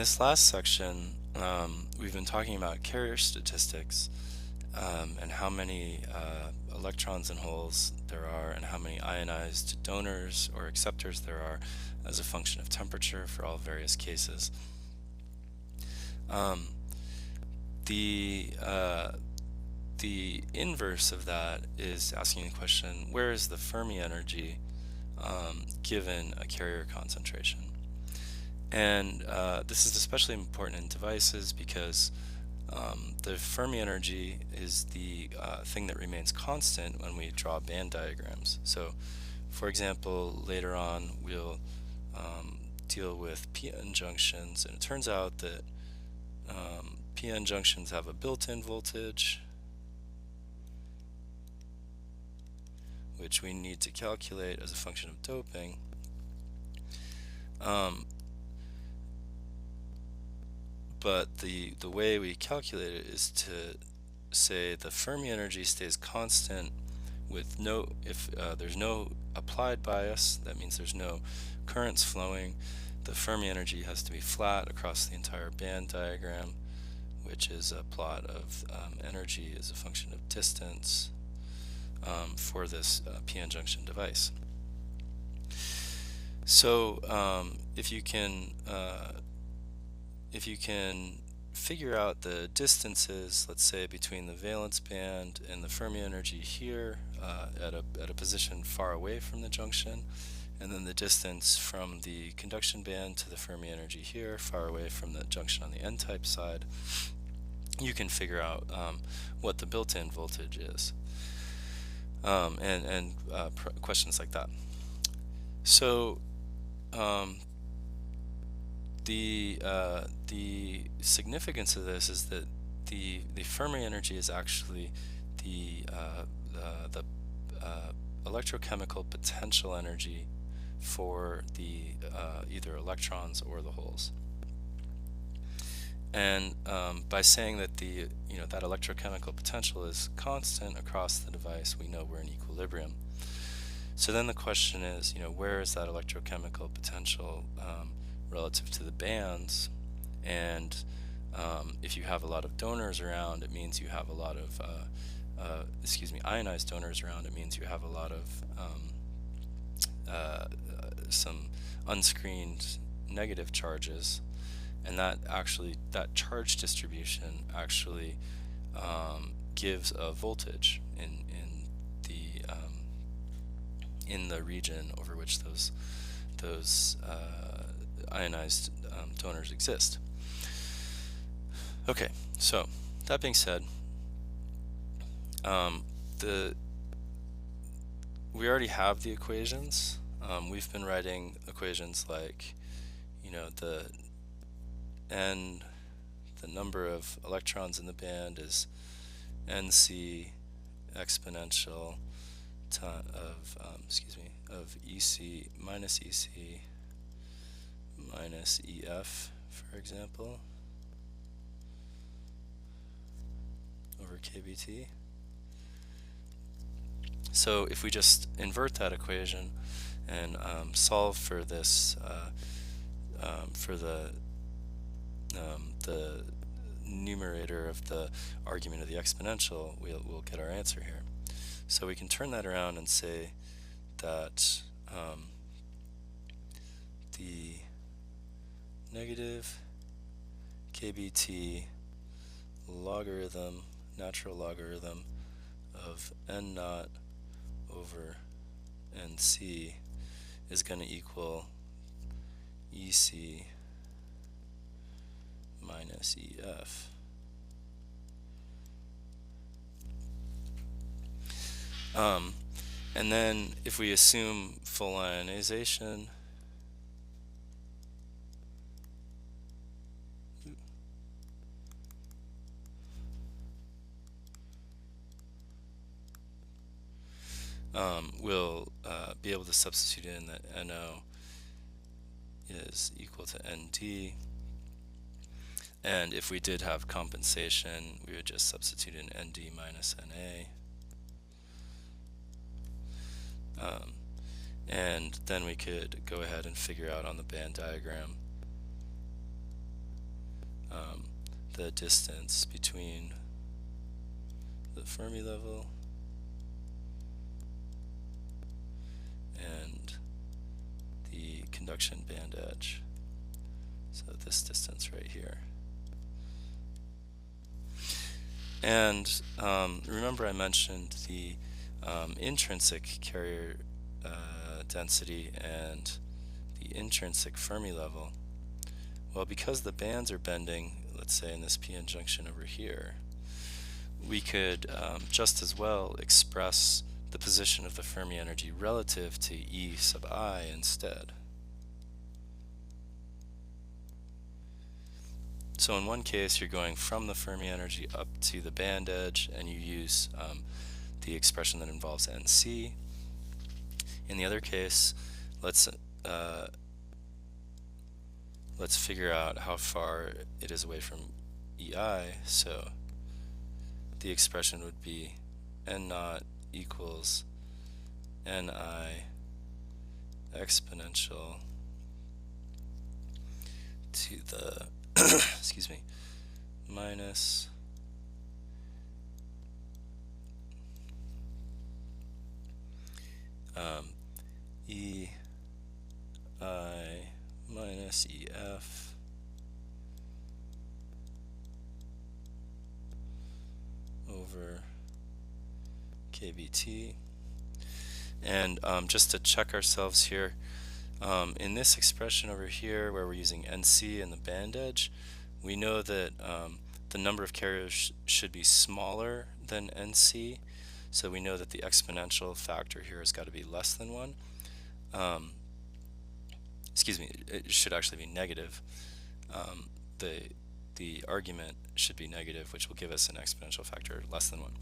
this last section, we've been talking about carrier statistics and how many electrons and holes there are and how many ionized donors or acceptors there are as a function of temperature for all various cases. Um, the the inverse of that is asking the question, where is the Fermi energy given a carrier concentration? And this is especially important in devices because the Fermi energy is the thing that remains constant when we draw band diagrams. So, for example, later on we'll deal with p-n junctions, and it turns out that p-n junctions have a built-in voltage, which we need to calculate as a function of doping. But the way we calculate it is to say the Fermi energy stays constant with if there's no applied bias, that means there's no currents flowing. The Fermi energy has to be flat across the entire band diagram, which is a plot of energy as a function of distance for this p-n junction device. So if you can figure out the distances, let's say between the valence band and the Fermi energy here at a position far away from the junction, and then the distance from the conduction band to the Fermi energy here far away from the junction on the n-type side, you can figure out what the built-in voltage is, and questions like that. So the significance of this is that the Fermi energy is actually the electrochemical potential energy for the either electrons or the holes. And by saying that that electrochemical potential is constant across the device, we know we're in equilibrium. So then the question is, where is that electrochemical potential relative to the bands? And if you have a lot of donors around, it means you have a lot of ionized donors around, it means you have a lot of some unscreened negative charges, and that charge distribution actually gives a voltage in the region over which those ionized donors exist. Okay, so that being said, we already have the equations. We've been writing equations like, the number of electrons in the band is NC exponential of EC minus EF, for example, over KBT. So if we just invert that equation and solve for this, for the numerator of the argument of the exponential, we'll get our answer here. So we can turn that around and say that the negative KBT logarithm, natural logarithm of n naught over NC is going to equal EC minus EF. And then if we assume full ionization, we'll be able to substitute in that NO is equal to ND. And if we did have compensation, we would just substitute in ND minus NA. And then we could go ahead and figure out on the band diagram the distance between the Fermi level and the conduction band edge. So this distance right here. And remember I mentioned the intrinsic carrier density and the intrinsic Fermi level. Well, because the bands are bending, let's say in this p-n junction over here, we could just as well express the position of the Fermi energy relative to E sub I instead. So in one case, you're going from the Fermi energy up to the band edge, and you use the expression that involves NC. In the other case, let's figure out how far it is away from EI. So the expression would be N naught equals Ni exponential to the excuse me, minus EI minus EF over KBT. And just to check ourselves here, in this expression over here where we're using NC and the band edge, we know that the number of carriers should be smaller than NC, so we know that the exponential factor here has got to be less than 1. Excuse me, it should actually be negative. The argument should be negative, which will give us an exponential factor less than 1.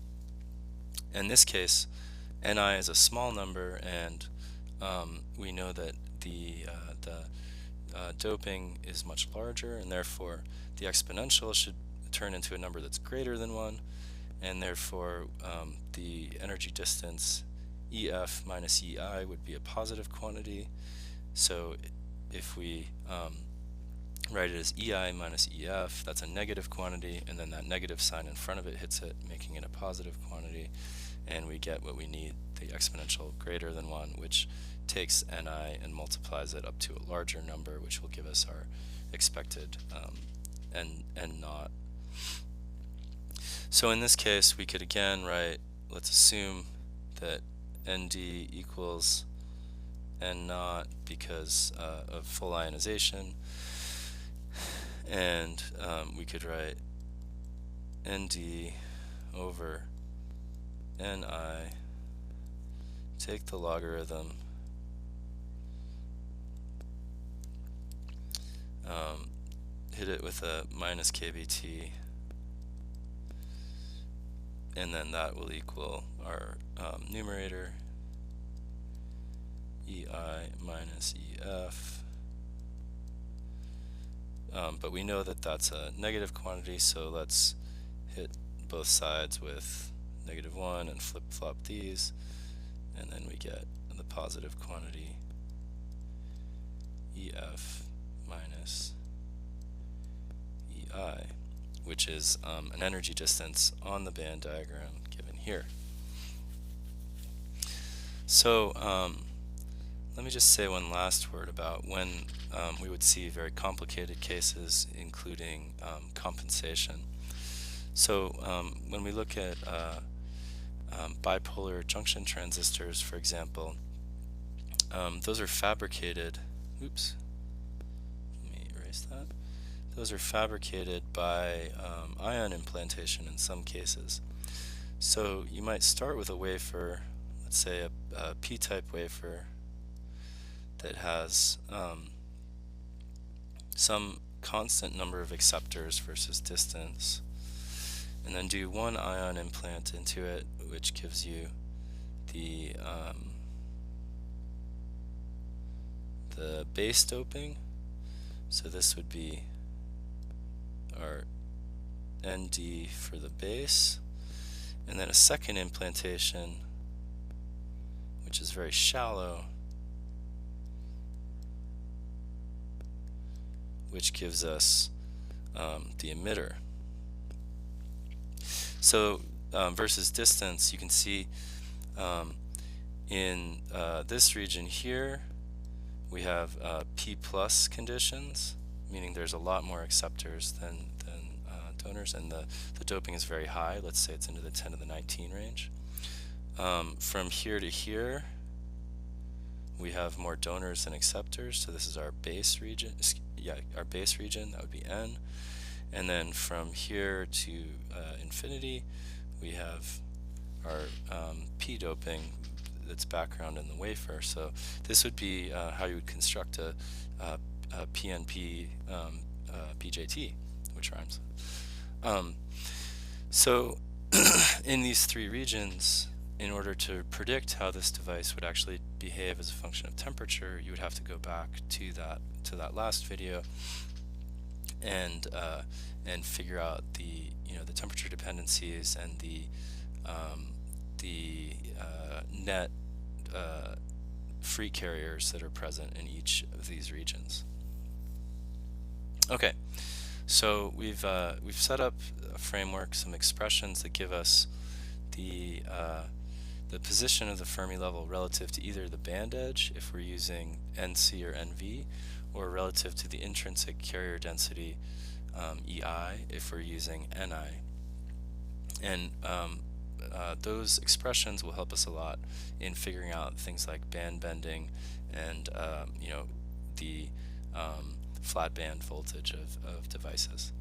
In this case, Ni is a small number, and we know that the doping is much larger, and therefore the exponential should turn into a number that's greater than 1, and therefore the energy distance EF minus EI would be a positive quantity. So if we write it as EI minus EF, that's a negative quantity, and then that negative sign in front of it hits it, making it a positive quantity, and we get what we need, the exponential greater than 1, which takes Ni and multiplies it up to a larger number, which will give us our expected N naught. So in this case, we could again write, let's assume that Nd equals N naught because of full ionization, and we could write Nd over Ni, take the logarithm, hit it with a minus KBT, and then that will equal our numerator, EI minus EF. But we know that that's a negative quantity, so let's hit both sides with -1 and flip-flop these, and then we get the positive quantity EF minus EI, which is an energy distance on the band diagram given here. So let me just say one last word about when we would see very complicated cases, including compensation. So when we look at bipolar junction transistors, for example, those are fabricated. Oops. Let me erase that. Those are fabricated by ion implantation in some cases. So you might start with a wafer, let's say a p-type wafer that has some constant number of acceptors versus distance, and then do one ion implant into it, which gives you the base doping. So this would be our Nd for the base, and then a second implantation, which is very shallow, which gives us the emitter. So versus distance, you can see in this region here, we have P plus conditions, meaning there's a lot more acceptors than donors, and the doping is very high. Let's say it's into the 10 to the 19 range. From here to here, we have more donors than acceptors, so this is our base region. Our base region, that would be N. And then from here to infinity, we have our P doping that's background in the wafer. So this would be how you would construct a PNP BJT, which rhymes. So in these three regions, in order to predict how this device would actually behave as a function of temperature, you would have to go back to that last video and figure out the temperature dependencies and the net free carriers that are present in each of these regions. Okay, so we've set up a framework, some expressions that give us the position of the Fermi level relative to either the band edge, if we're using NC or NV, or relative to the intrinsic carrier density EI, if we're using NI. And those expressions will help us a lot in figuring out things like band bending and the flat band voltage of devices.